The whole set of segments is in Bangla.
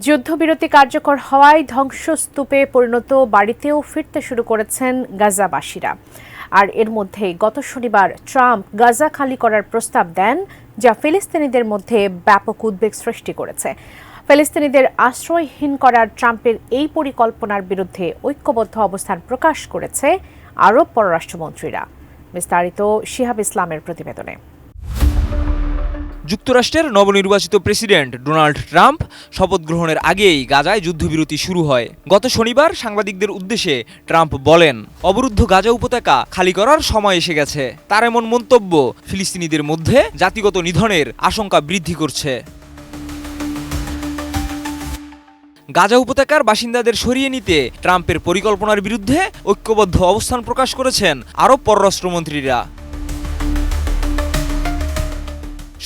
যুদ্ধবিরতি কার্যকর হওয়ায় ধ্বংসস্তূপে পরিণত বাড়িতেও ফিরতে শুরু করেছেন গাজাবাসীরা। আর এর মধ্যেই গত শনিবার ট্রাম্প গাজা খালি করার প্রস্তাব দেন, যা ফিলিস্তিনিদের মধ্যে ব্যাপক উদ্বেগ সৃষ্টি করেছে। ফিলিস্তিনিদের আশ্রয়হীন করার ট্রাম্পের এই পরিকল্পনার বিরুদ্ধে ঐক্যবদ্ধ অবস্থান প্রকাশ করেছে আরব পররাষ্ট্রমন্ত্রীরা। বিস্তারিত শিহাব ইসলামের প্রতিবেদনে। যুক্তরাষ্ট্রের নবনির্বাচিত প্রেসিডেন্ট ডোনাল্ড ট্রাম্প শপথ গ্রহণের আগেই গাজায় যুদ্ধবিরতি শুরু হয়। গত শনিবার সাংবাদিকদের উদ্দেশ্যে ট্রাম্প বলেন, অবরুদ্ধ গাজা উপত্যকা খালি করার সময় এসে গেছে। তার এমন মন্তব্য ফিলিস্তিনিদের মধ্যে জাতিগত নিধনের আশঙ্কা বৃদ্ধি করছে। গাজা উপত্যকার বাসিন্দাদের সরিয়ে নিতে ট্রাম্পের পরিকল্পনার বিরুদ্ধে ঐক্যবদ্ধ অবস্থান প্রকাশ করেছেন আরব পররাষ্ট্রমন্ত্রীরা।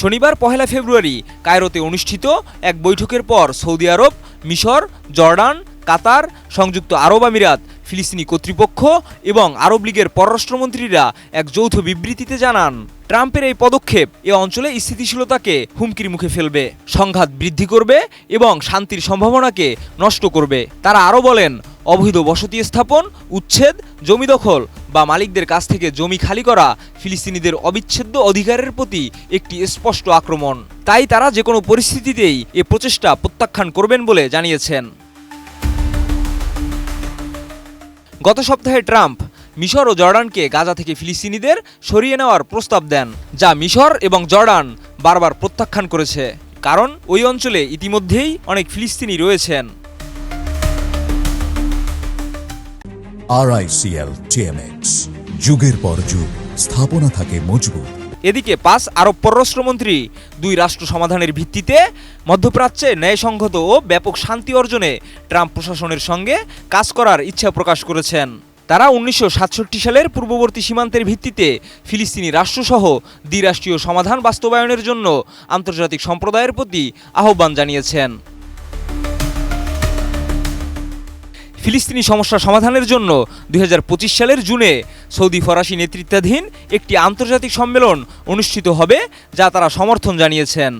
শনিবার 1 ফেব্রুয়ারি কায়রোতে অনুষ্ঠিত এক বৈঠকের পর সৌদি আরব, মিশর, জর্ডান, কাতার, সংযুক্ত আরব আমিরাত, ফিলিস্তিনি কর্তৃপক্ষ এবং আরব লীগের পররাষ্ট্রমন্ত্রীরা এক যৌথ বিবৃতিতে জানান, ট্রাম্পের এই পদক্ষেপ এ অঞ্চলে স্থিতিশীলতাকে হুমকির মুখে ফেলবে, সংঘাত বৃদ্ধি করবে এবং শান্তির সম্ভাবনাকে নষ্ট করবে। তারা আরও বলেন, অবৈধ বসতি স্থাপন, উচ্ছেদ, জমি দখল বা মালিকদের কাছ থেকে জমি খালি করা ফিলিস্তিনিদের অবিচ্ছেদ্য অধিকারের প্রতি একটি স্পষ্ট আক্রমণ। তাই তারা যে কোনো পরিস্থিতিতেই এ প্রচেষ্টা প্রত্যাখ্যান করবেন বলে জানিয়েছেন। গত সপ্তাহে ট্রাম্প মিশর ও জর্ডানকে গাজা থেকে ফিলিস্তিনিদের সরিয়ে নেওয়ার প্রস্তাব দেন, যা মিশর এবং জর্ডান বারবার প্রত্যাখ্যান করেছে, কারণ ওই অঞ্চলে ইতিমধ্যেই অনেক ফিলিস্তিনি রয়েছেন। RICL TMX, যুগের পর যুগ স্থাপনা থাকে মজবুত। এদিকে 5 আরব পররাষ্ট্রমন্ত্রী 2 রাষ্ট্র সমাধানের ভিত্তিতে মধ্যপ্রাচ্যে ন্যায়সংহত ও ব্যাপক শান্তি অর্জনে ট্রাম্প প্রশাসনের সঙ্গে কাজ করার ইচ্ছা প্রকাশ করেছেন। তারা 1967 সালের পূর্ববর্তী সীমান্তের ভিত্তিতে ফিলিস্তিনি রাষ্ট্রসহ দ্বিরাষ্ট্রীয় সমাধান বাস্তবায়নের জন্য আন্তর্জাতিক সম্প্রদায়ের প্রতি আহ্বান জানিয়েছেন। ফিলিস্তিনি সমস্যা সমাধানের জন্য 2025 সালের জুনে সৌদি ফরাসি নেতৃত্বাধীন একটি আন্তর্জাতিক সম্মেলন অনুষ্ঠিত হবে, যা তারা সমর্থন জানিয়েছেন।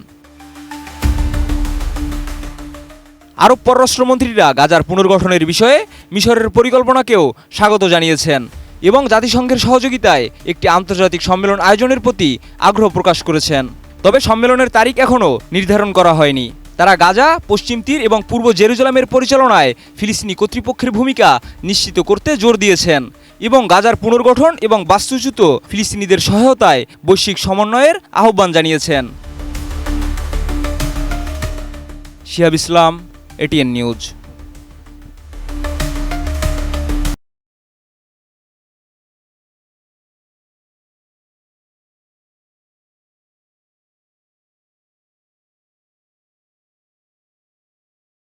আরব পররাষ্ট্রমন্ত্রীরা গাজার পুনর্গঠনের বিষয়ে মিশরের পরিকল্পনাকেও স্বাগত জানিয়েছেন এবং জাতিসংঘের সহযোগিতায় একটি আন্তর্জাতিক সম্মেলন আয়োজনের প্রতি আগ্রহ প্রকাশ করেছেন। তবে সম্মেলনের তারিখ এখনও নির্ধারণ করা হয়নি। তারা গাজা, পশ্চিম তীর এবং পূর্ব জেরুজালেমের পরিচালনায় ফিলিস্তিনি কর্তৃপক্ষের ভূমিকা নিশ্চিত করতে জোর দিয়েছেন এবং গাজার পুনর্গঠন এবং বাস্তুচ্যুত ফিলিস্তিনিদের সহায়তায় বৈশ্বিক সমন্বয়ের আহ্বান জানিয়েছেন। শিহাব ইসলাম, ATN নিউজ।